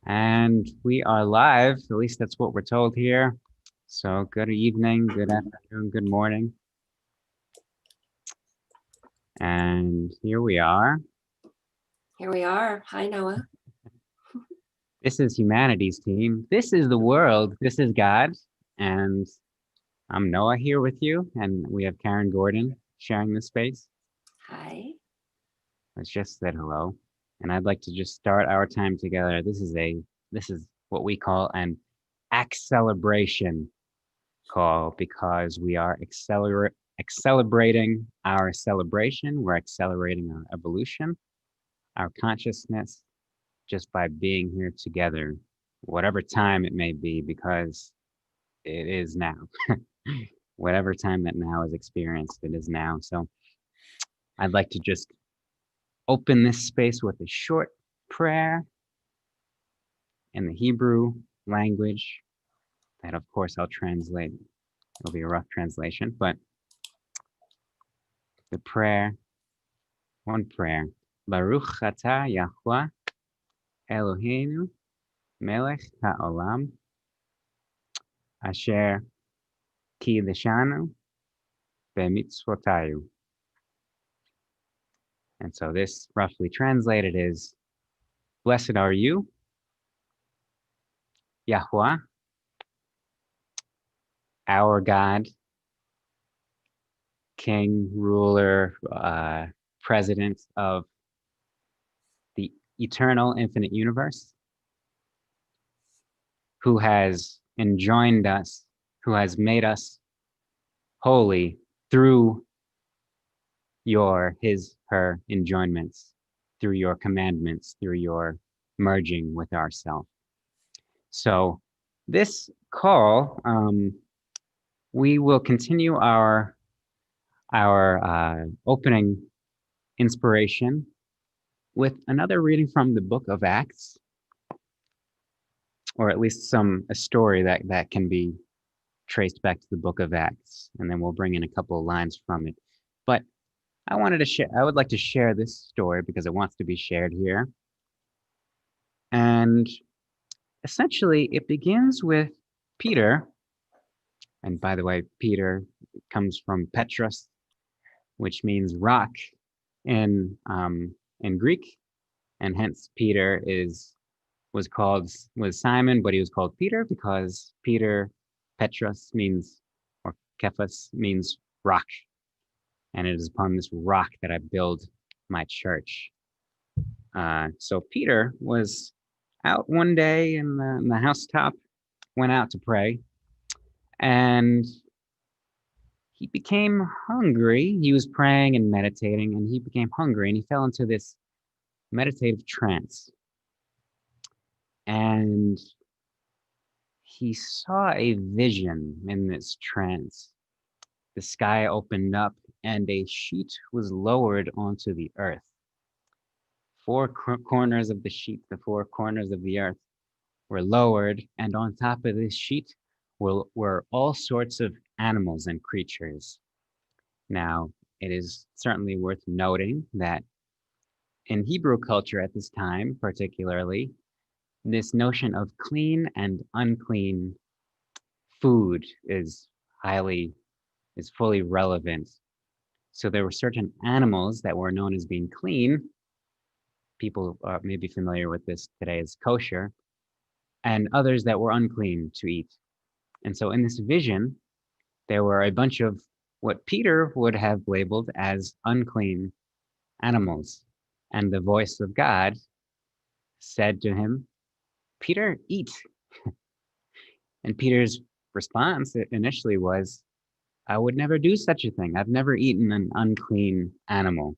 And we are live, at least that's what we're told here. So good evening, good afternoon, good morning. And here we are. Here we are. Hi, Noah. This is humanity's team. This is the world. This is God. And I'm Noah here with you. And we have Karen Gordon sharing the space. Hi. Let's just said hello. And I'd like to just start our time together. This is what we call an Accelebration call because we are accelerating our celebration. We're accelerating our evolution, our consciousness, just by being here together, whatever time it may be, because it is now. Whatever time that now is experienced, it is now. So I'd like to just open this space with a short prayer in the Hebrew language that, of course, I'll translate. It'll be a rough translation, but the prayer, one prayer. Baruch atah Yahweh Eloheinu melech haolam asher kiddushanu b'mitzvotayu. And so this roughly translated is, blessed are you, Yahweh, our God, King, ruler, president of the eternal infinite universe, who has enjoined us, who has made us holy through her enjoinments, through your commandments, through your merging with ourself. So this call, we will continue our opening inspiration with another reading from the book of Acts, or at least a story that can be traced back to the book of Acts, and then we'll bring in a couple of lines from it. But I would like to share this story because it wants to be shared here. And essentially, it begins with Peter. And by the way, Peter comes from Petros, which means rock in Greek, and hence Peter was Simon, but he was called Peter because Petros means, or Kephas means rock, and it is upon this rock that I build my church. So Peter was out one day in the housetop, went out to pray, and he became hungry. He was praying and meditating, and he became hungry, and he fell into this meditative trance. And he saw a vision in this trance. The sky opened up, and a sheet was lowered onto the earth. Four corners of the sheet, the four corners of the earth, were lowered, and on top of this sheet were all sorts of animals and creatures. Now, it is certainly worth noting that in Hebrew culture at this time, particularly, this notion of clean and unclean food is fully relevant. So there were certain animals that were known as being clean. People may be familiar with this today as kosher, and others that were unclean to eat. And so in this vision, there were a bunch of what Peter would have labeled as unclean animals. And the voice of God said to him, Peter, eat. And Peter's response initially was, I would never do such a thing. I've never eaten an unclean animal.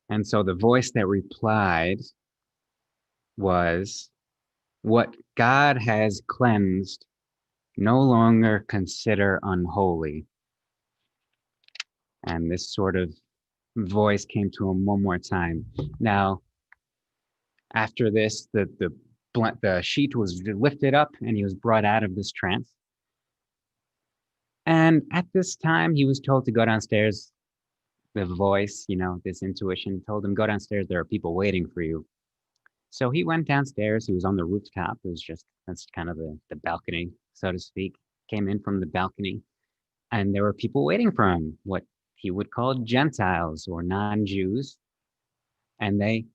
And so the voice that replied was, what God has cleansed, no longer consider unholy. And this sort of voice came to him one more time. Now, after this, the sheet was lifted up and he was brought out of this trance. And at this time, he was told to go downstairs. The voice, this intuition told him, go downstairs. There are people waiting for you. So he went downstairs. He was on the rooftop. It was just, that's kind of the balcony, so to speak. Came in from the balcony, and there were people waiting for him, what he would call Gentiles or non-Jews. And they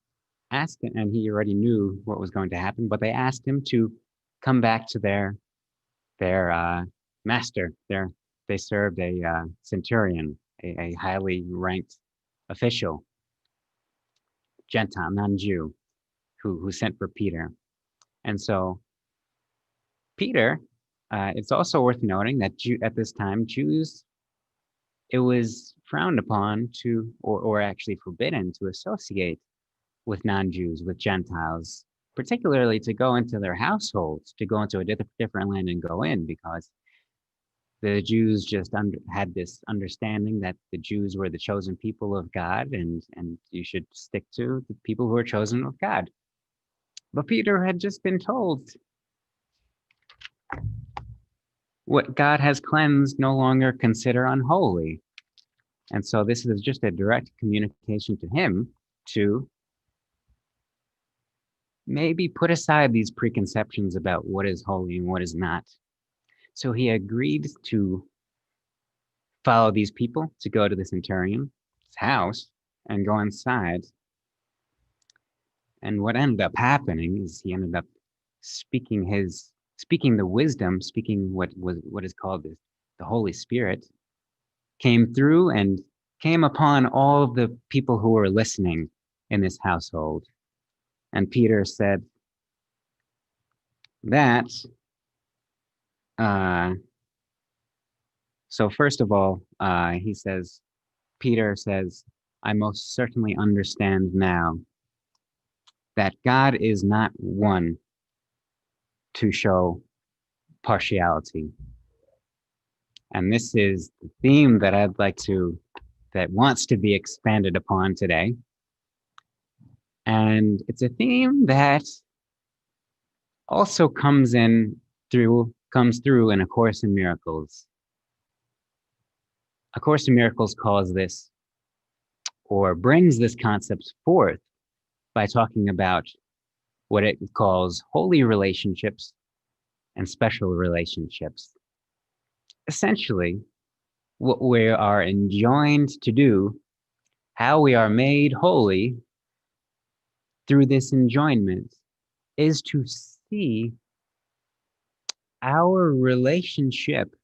asked him, and he already knew what was going to happen, but they asked him to come back to their master. They served a centurion, a highly ranked official, Gentile, non-Jew, who sent for Peter. And so Peter, it's also worth noting that at this time, Jews, it was frowned upon to, or actually forbidden to associate with non-Jews, with Gentiles, particularly to go into their households, to go into a different land and go in, because the Jews just had this understanding that the Jews were the chosen people of God, and you should stick to the people who are chosen of God. But Peter had just been told, what God has cleansed, no longer consider unholy. And so this is just a direct communication to him to maybe put aside these preconceptions about what is holy and what is not. So he agreed to follow these people, to go to the centurion's house and go inside. And what ended up happening is he ended up speaking the wisdom, speaking what is called the Holy Spirit, came through and came upon all of the people who were listening in this household. And Peter said that, uh, so first of all, Peter says, I most certainly understand now that God is not one to show partiality. And this is the theme that that wants to be expanded upon today. And it's a theme that also comes through in A Course in Miracles. A Course in Miracles calls this, or brings this concept forth by talking about what it calls holy relationships and special relationships. Essentially, what we are enjoined to do, how we are made holy through this enjoinment, is to see our relationship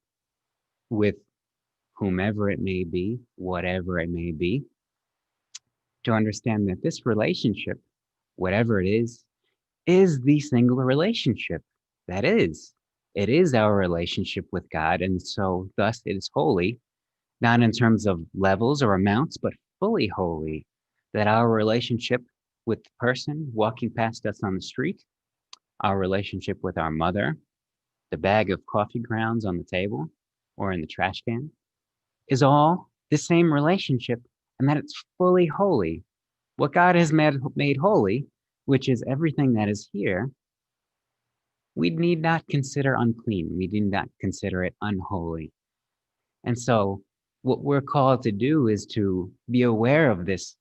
with whomever it may be, whatever it may be, to understand that this relationship, whatever it is the single relationship. That is, it is our relationship with God. And so thus it is holy, not in terms of levels or amounts, but fully holy. That our relationship with the person walking past us on the street, our relationship with our mother, the bag of coffee grounds on the table or in the trash can, is all the same relationship, and that it's fully holy. What God has made holy, which is everything that is here, we need not consider unclean. We need not consider it unholy. And so what we're called to do is to be aware of this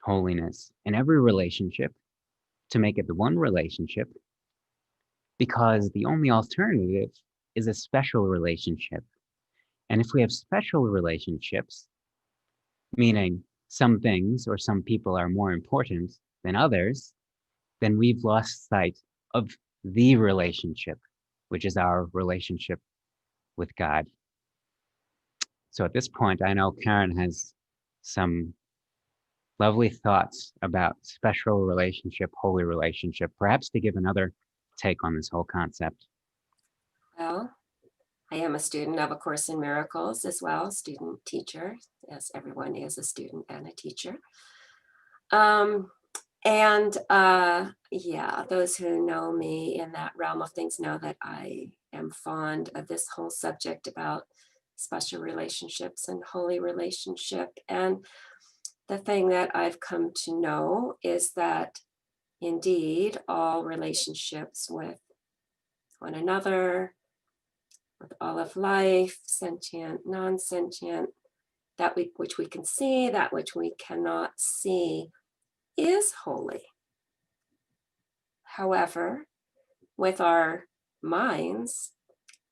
holiness in every relationship, to make it the one relationship, because the only alternative is a special relationship. And if we have special relationships, meaning some things or some people are more important than others, then we've lost sight of the relationship, which is our relationship with God. So at this point, I know Karen has some lovely thoughts about special relationship, holy relationship, perhaps to give another take on this whole concept. Well, I am a student of A Course in Miracles as well, student teacher, as everyone is a student and a teacher. Yeah, those who know me in that realm of things know that I am fond of this whole subject about special relationships and holy relationship. And the thing that I've come to know is that indeed all relationships with one another, with all of life, sentient, non-sentient, which we can see, that which we cannot see, is holy. However, with our minds,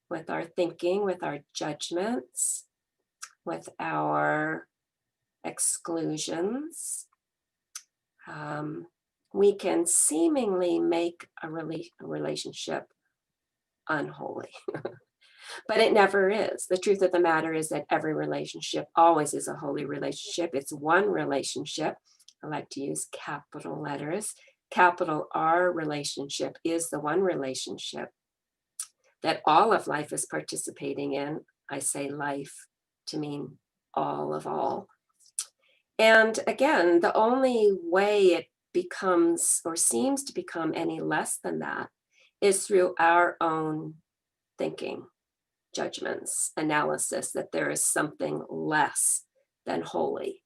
with our thinking, with our judgments, with our exclusions, um, we can seemingly make a relationship unholy, but it never is. The truth of the matter is that every relationship always is a holy relationship. It's one relationship. I like to use capital letters. Capital R relationship is the one relationship that all of life is participating in. I say life to mean all of all. And again, the only way it becomes or seems to become any less than that is through our own thinking, judgments, analysis, that there is something less than holy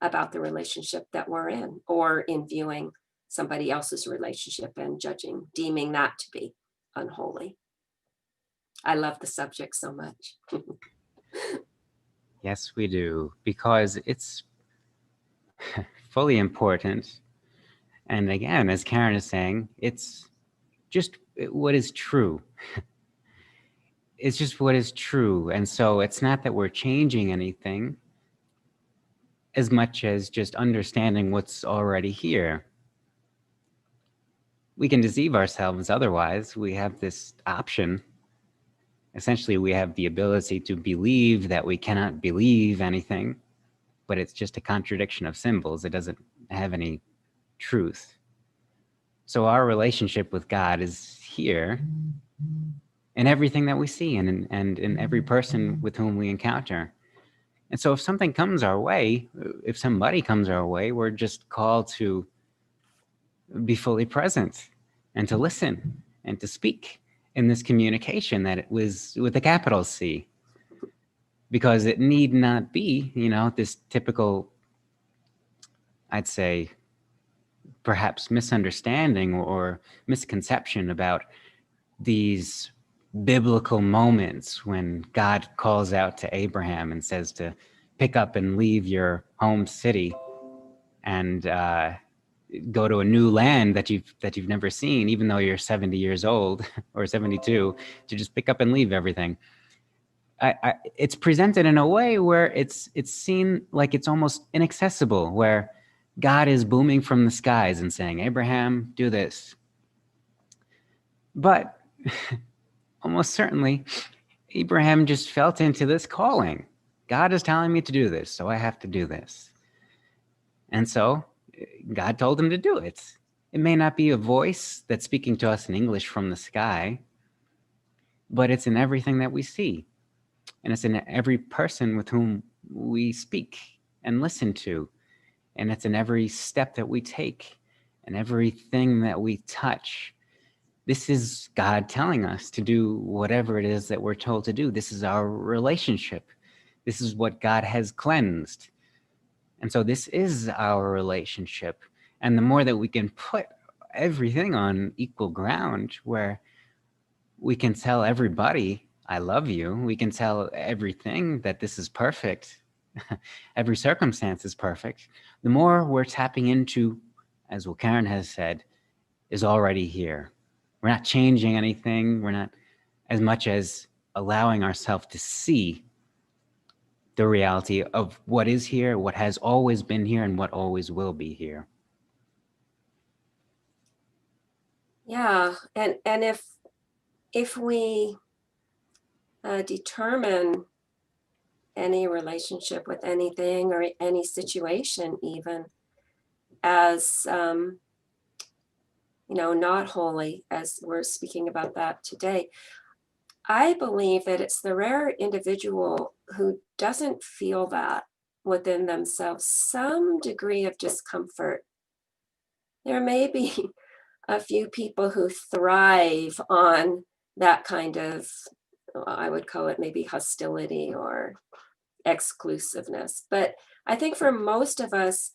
about the relationship that we're in, or in viewing somebody else's relationship and judging, deeming that to be unholy. I love the subject so much. Yes, we do, because it's fully important. And again, as Karen is saying, it's just what is true. It's just what is true. And so it's not that we're changing anything as much as just understanding what's already here. We can deceive ourselves otherwise. We have this option. Essentially, we have the ability to believe that we cannot believe anything, but it's just a contradiction of symbols. It doesn't have any truth. So our relationship with God is here in everything that we see and in every person with whom we encounter. And so if something comes our way, if somebody comes our way, we're just called to be fully present and to listen and to speak in this communication that it was with a capital C. Because it need not be, this typical, I'd say, perhaps misunderstanding or misconception about these biblical moments when God calls out to Abraham and says to pick up and leave your home city and go to a new land that you've never seen, even though you're 70 years old or 72, to just pick up and leave everything. It's presented in a way where it's seen like it's almost inaccessible, where God is booming from the skies and saying, Abraham, do this. But almost certainly, Abraham just felt into this calling. God is telling me to do this, so I have to do this. And so God told him to do it. It may not be a voice that's speaking to us in English from the sky, but it's in everything that we see. And it's in every person with whom we speak and listen to. And it's in every step that we take and everything that we touch. This is God telling us to do whatever it is that we're told to do. This is our relationship. This is what God has cleansed. And so this is our relationship. And the more that we can put everything on equal ground, where we can tell everybody, I love you. We can tell everything that this is perfect. Every circumstance is perfect. The more we're tapping into, as what Karen has said, is already here. We're not changing anything. We're not as much as allowing ourselves to see the reality of what is here, what has always been here, and what always will be here. Yeah, and if we determine any relationship with anything or any situation even as not holy, as we're speaking about that today, I believe that it's the rare individual who doesn't feel that within themselves some degree of discomfort. There may be a few people who thrive on that kind of, I would call it maybe hostility or exclusiveness. But I think for most of us,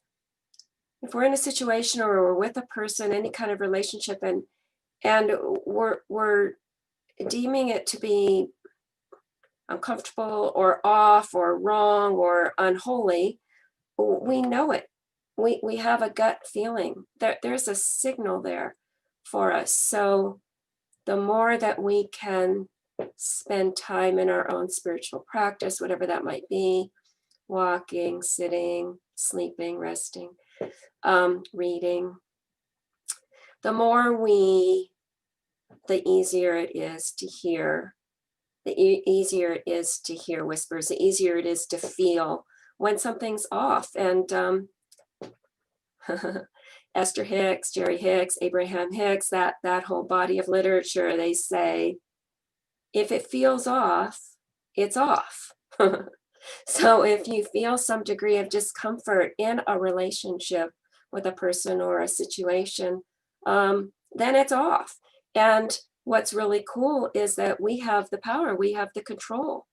if we're in a situation or we're with a person, any kind of relationship, and we're deeming it to be uncomfortable or off or wrong or unholy, we know it. We have a gut feeling that there's a signal there. for us. So the more that we can spend time in our own spiritual practice, whatever that might be, walking, sitting, sleeping, resting, reading, the more the easier it is to hear, easier it is to hear whispers, the easier it is to feel when something's off. And Esther Hicks, Jerry Hicks, Abraham Hicks, that whole body of literature, they say, if it feels off, it's off. So if you feel some degree of discomfort in a relationship with a person or a situation, then it's off. And what's really cool is that we have the power, we have the control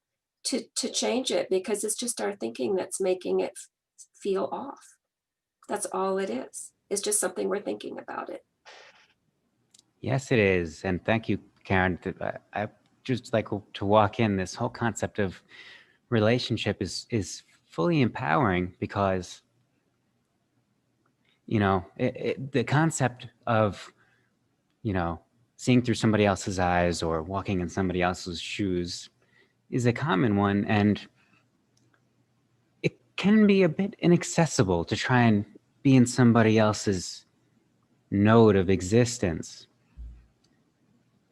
to change it, because it's just our thinking that's making it feel off. That's all it is. It's just something we're thinking about it. Yes, it is. And thank you, Karen. I just like to walk in this whole concept of relationship is fully empowering because, the concept of, you know, seeing through somebody else's eyes or walking in somebody else's shoes is a common one. And it can be a bit inaccessible to try and be in somebody else's node of existence.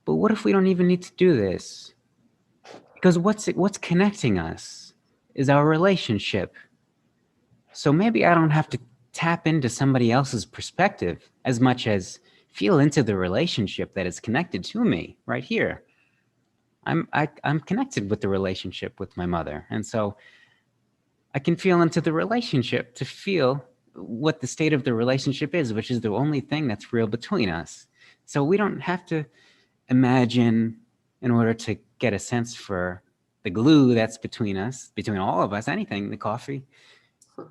But what if we don't even need to do this? Because what's connecting us is our relationship. So maybe I don't have to tap into somebody else's perspective as much as feel into the relationship that is connected to me right here. I'm connected with the relationship with my mother, and so I can feel into the relationship to feel what the state of the relationship is, which is the only thing that's real between us. So we don't have to imagine in order to get a sense for the glue that's between us, between all of us, anything, the coffee,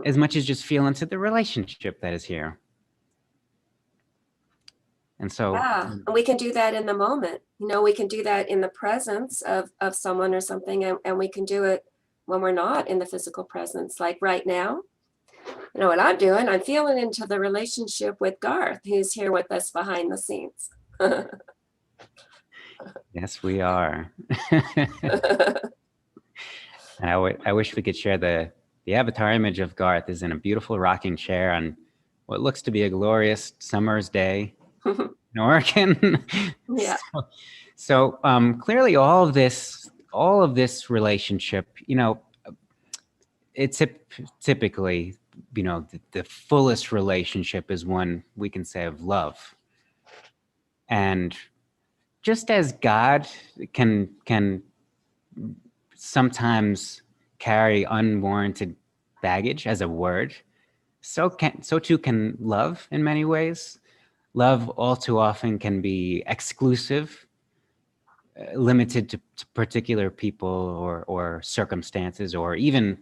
as much as just feel into the relationship that is here. And so, Yeah, and we can do that in the moment. We can do that in the presence of someone or something, and we can do it when we're not in the physical presence. Like right now, what I'm doing? I'm feeling into the relationship with Garth, who's here with us behind the scenes. yes, we are. And I wish we could share the avatar image of Garth is in a beautiful rocking chair on what looks to be a glorious summer's day in Oregon. Yeah. So clearly, all of this relationship, it's typically, the fullest relationship is one we can say of love, and just as God can sometimes carry unwarranted baggage as a word, so too can love in many ways. Love all too often can be exclusive, limited to particular people or circumstances, or even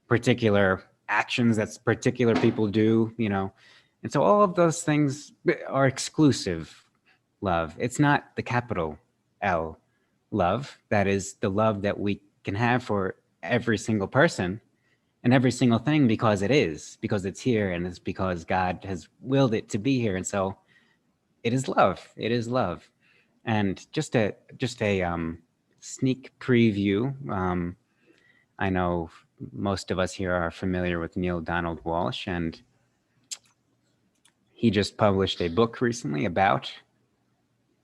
particular actions that particular people do, And so all of those things are exclusive love. It's not the capital L love. That is the love that we can have for every single person and every single thing, because it's here, and it's because God has willed it to be here. And so it is love. It is love. And just a sneak preview. I know most of us here are familiar with Neil Donald Walsh, and he just published a book recently about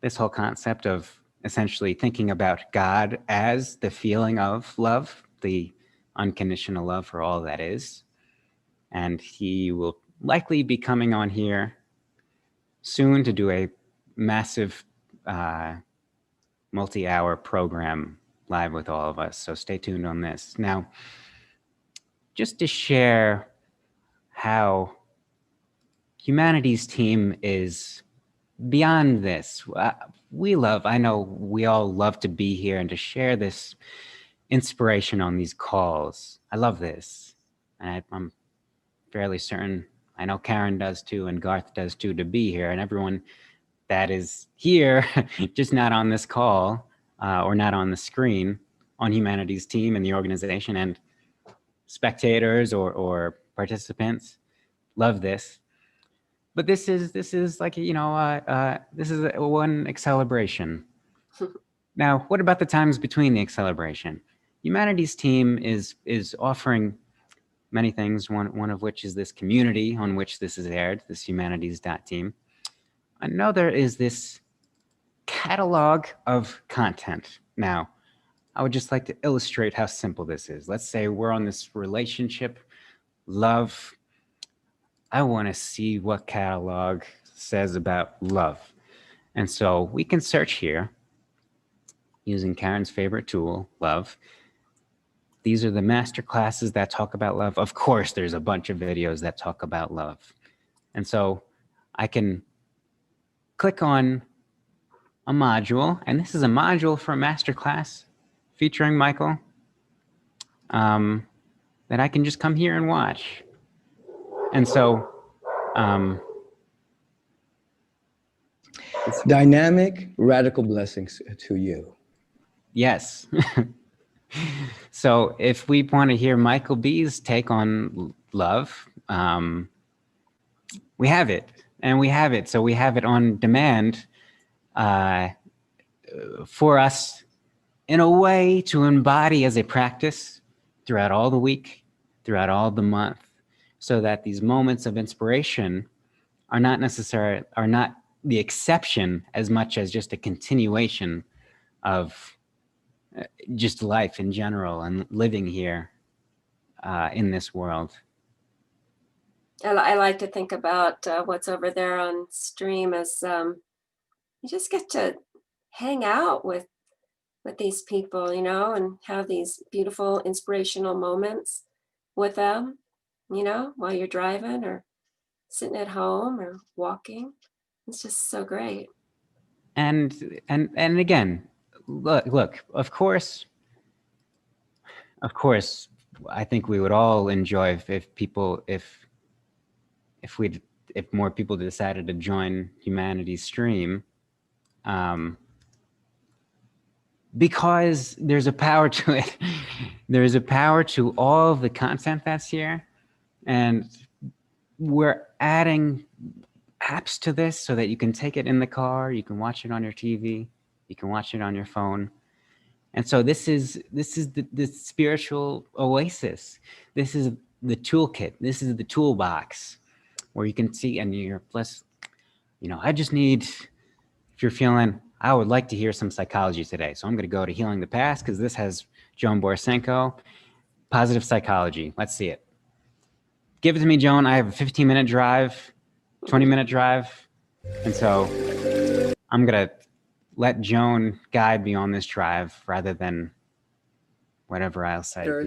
this whole concept of essentially thinking about God as the feeling of love, the unconditional love for all that is. And he will likely be coming on here soon to do a massive multi-hour program live with all of us. So stay tuned on this. Now, just to share how humanity's team is beyond this. I know we all love to be here and to share this inspiration on these calls. I love this. And I'm fairly certain, I know Karen does too, and Garth does too, to be here. And everyone that is here, just not on this call or not on the screen, on humanity's team and the organization, and spectators or participants, love this. but this is like, this is one acceleration. Now, what about the times between the acceleration? Humanity's team is offering many things. One of which is this community on which this is aired, this humanities team. Another is this catalog of content. Now, I would just like to illustrate how simple this is. Let's say we're on this relationship, love. I want to see what catalog says about love. And so we can search here using Karen's favorite tool, love. These are the master classes that talk about love. Of course, there's a bunch of videos that talk about love. And so I can click on a module, and this is a module for a master class featuring Michael, that I can just come here and watch. And so, Dynamic, radical blessings to you. yes. So if we want to hear Michael B's take on love, we have it, and we have it. So we have it on demand for us in a way to embody as a practice throughout all the week, throughout all the month, so that these moments of inspiration are not the exception as much as just a continuation of just life in general and living here in this world. I like to think about what's over there on stream as you just get to hang out with these people, and have these beautiful inspirational moments with them, while you're driving or sitting at home or walking. It's just so great. And again, look, of course, I think we would all enjoy if more people decided to join humanity's stream, because there's a power to it. There's a power to all of the content that's here, and we're adding apps to this so that you can take it in the car, you can watch it on your TV, you can watch it on your phone. And so this is the spiritual oasis. This is the toolkit. This is the toolbox where you can see, and you're plus, I just need, if you're feeling, I would like to hear some psychology today. So I'm going to go to Healing the Past because this has Joan Borisenko, positive psychology. Let's see it. Give it to me, Joan. I have a 15-minute drive, 20-minute drive. And so I'm going to let Joan guide me on this drive rather than whatever else I there.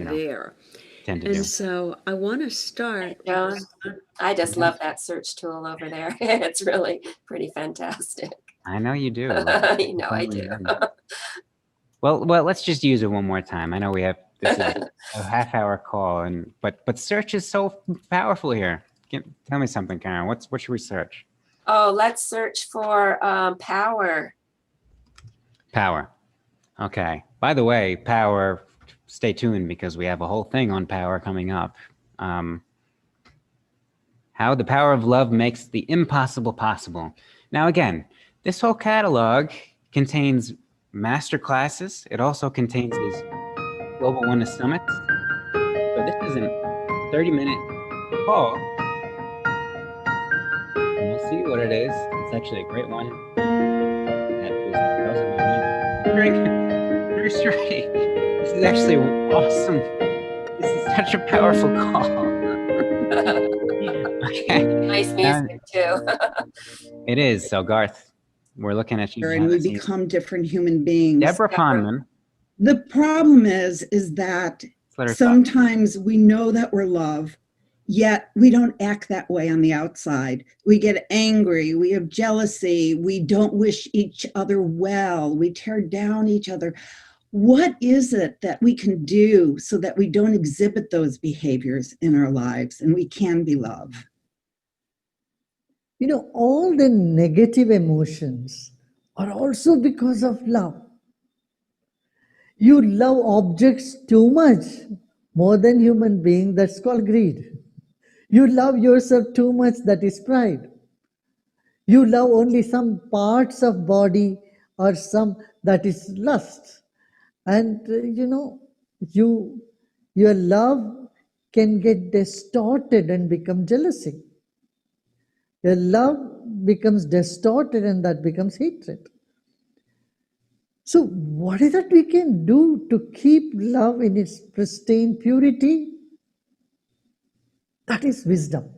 tend to And do. so I want to start. Joan, I just love that search tool over there. It's really pretty fantastic. I know you do. I do. Well, let's just use it one more time. I know we have this is a half-hour call, but search is so powerful here. Tell me something, Karen. What should we search? Oh, let's search for power. Power. Okay. By the way, power. Stay tuned because we have a whole thing on power coming up. How the power of love makes the impossible possible. Now, again, this whole catalog contains master classes. It also contains these Global Oneness Summits. So this is a 30-minute call. And we'll see what it is. It's actually a great one. Bruce Ray. This is actually awesome. This is such a powerful call. Okay. Nice music too. It is. So Garth, we're looking at you. And we become different human beings. Deborah Pondman. The problem is that sometimes we know that we're love, yet we don't act that way on the outside. We get angry, we have jealousy, we don't wish each other well, we tear down each other. What is it that we can do so that we don't exhibit those behaviors in our lives and we can be love? All the negative emotions are also because of love. You love objects too much, more than human being, that's called greed. You love yourself too much, that is pride. You love only some parts of body or some that is lust. And you your love can get distorted and become jealousy. Your love becomes distorted and that becomes hatred. So, what is that we can do to keep love in its pristine purity? That is wisdom.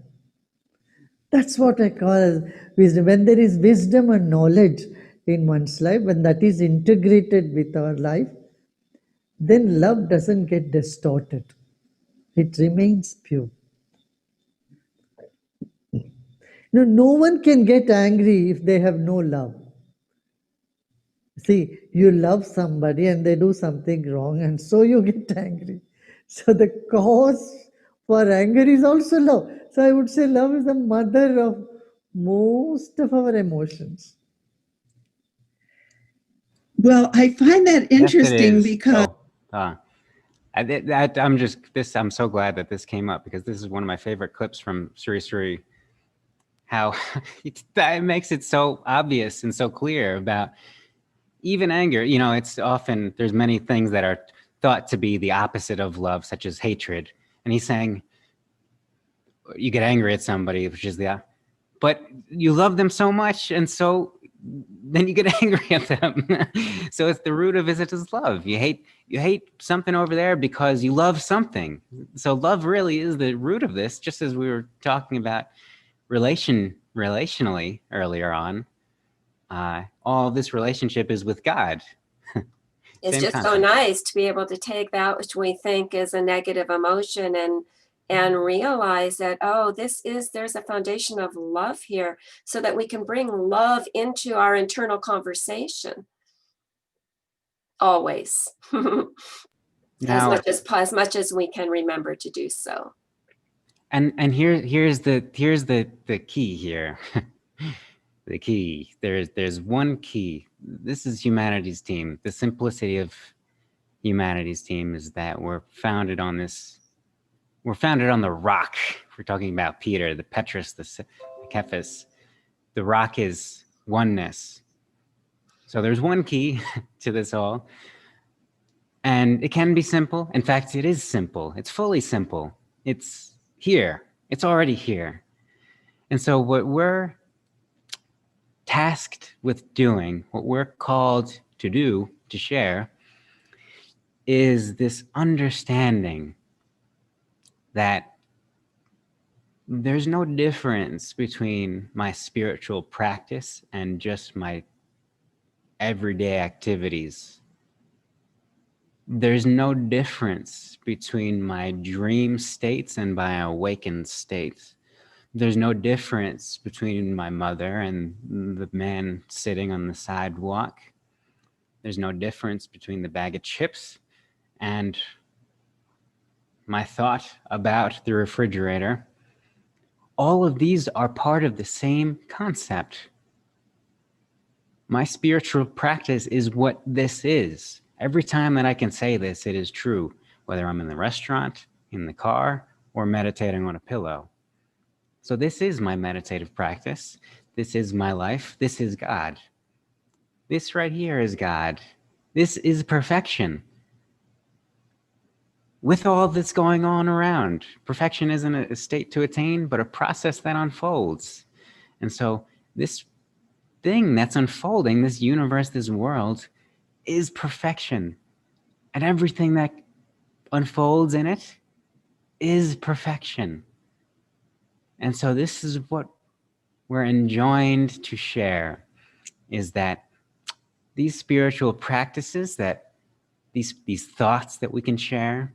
That's what I call wisdom. When there is wisdom and knowledge in one's life, when that is integrated with our life, then love doesn't get distorted. It remains pure. No one can get angry if they have no love. See, you love somebody and they do something wrong, and so you get angry. So the cause for anger is also love. So I would say love is the mother of most of our emotions. Well, I find that Yes, it interesting is. because I'm so glad that this came up, because this is one of my favorite clips from Suri Suri. How that makes it so obvious and so clear about even anger. It's often, there's many things that are thought to be the opposite of love, such as hatred. And he's saying you get angry at somebody, which is but you love them so much, and so then you get angry at them. So it's the root of it is love. You hate something over there because you love something. So love really is the root of this, just as we were talking about relationally earlier on. All of this relationship is with God. It's Same just so concept. nice to be able to take that which we think is a negative emotion and realize that, oh, there's a foundation of love here, so that we can bring love into our internal conversation always. Now, as much as we can remember to do so. and here's the key here. The key. There's one key. This is humanity's team. The simplicity of humanity's team is that we're founded on the rock. We're talking about Peter, the Petrus, the Cephas. The rock is oneness. So there's one key to this all. And it can be simple. In fact, it is simple. It's fully simple. It's here. It's already here. And so what we're tasked with doing, what we're called to do, to share, is this understanding that there's no difference between my spiritual practice and just my everyday activities. There's no difference between my dream states and my awakened states. There's no difference between my mother and the man sitting on the sidewalk. There's no difference between the bag of chips and my thought about the refrigerator. All of these are part of the same concept. My spiritual practice is what this is. Every time that I can say this, it is true, whether I'm in the restaurant, in the car, or meditating on a pillow. So this is my meditative practice. This is my life. This is God. This right here is God. This is perfection. With all that's going on around, perfection isn't a state to attain, but a process that unfolds. And so this thing that's unfolding, this universe, this world, is perfection. And everything that unfolds in it is perfection. And so this is what we're enjoined to share, is that these spiritual practices, that these thoughts that we can share,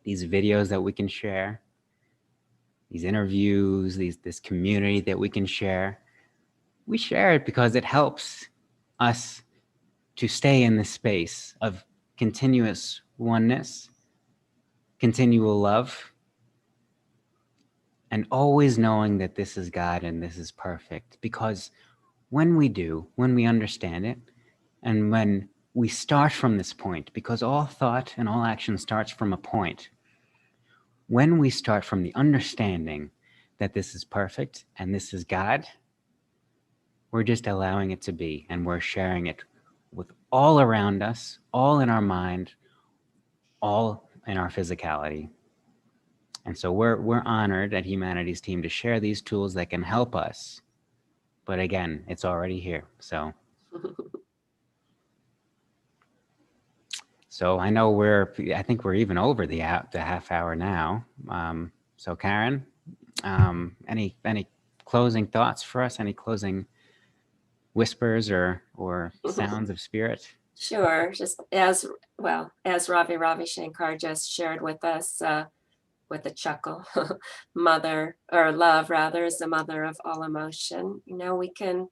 these videos that we can share, these interviews, this community that we can share, we share it because it helps us to stay in the space of continuous oneness, continual love, and always knowing that this is God and this is perfect. Because when we understand it, and when we start from this point, because all thought and all action starts from a point, when we start from the understanding that this is perfect and this is God, We're just allowing it to be, and we're sharing it with all around us, all in our mind, all in our physicality. And so we're honored at Humanity's Team to share these tools that can help us. But again, it's already here. So I know I think we're even over the half hour now. So Karen, any closing thoughts for us? Any closing whispers or sounds of spirit? Sure. Just as Ravi Shankar just shared with us, with a chuckle, mother, or love rather, is the mother of all emotion. You know, we can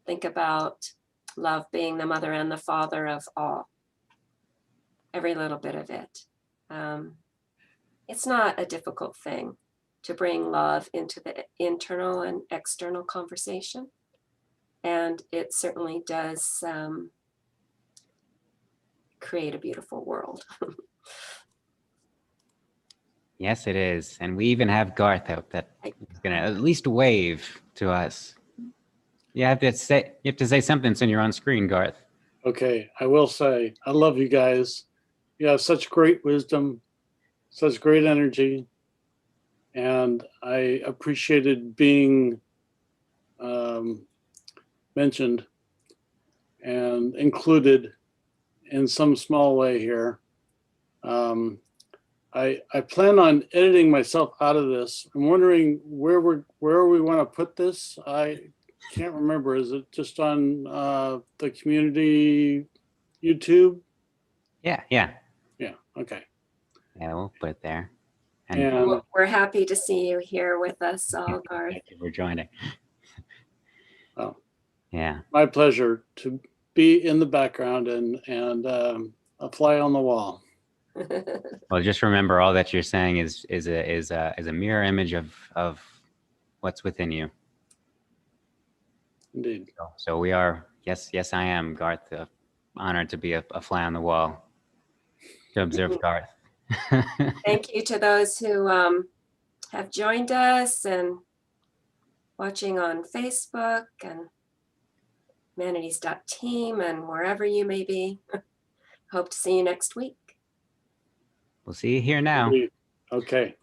think about love being the mother and the father of all, every little bit of it. It's not a difficult thing to bring love into the internal and external conversation. And it certainly does create a beautiful world. Yes, it is. And we even have Garth out that is going to at least wave to us. You have to say something so you're on screen, Garth. Okay, I will say, I love you guys. You have such great wisdom, such great energy, and I appreciated being mentioned and included in some small way here. I plan on editing myself out of this. I'm wondering where we want to put this. I can't remember. Is it just on the community YouTube? Yeah. Yeah. Okay. Yeah, we'll put it there. And We're happy to see you here with us all, Garth. Thank you for joining. oh, Yeah. my pleasure to be in the background and a fly on the wall. Well, just remember, all that you're saying is a mirror image of what's within you. Indeed. So we are. Yes, I am, Garth. Honored to be a fly on the wall to observe Garth. Thank you to those who have joined us and watching on Facebook and humanities.team and wherever you may be. Hope to see you next week. We'll see you here now. Indeed. Okay.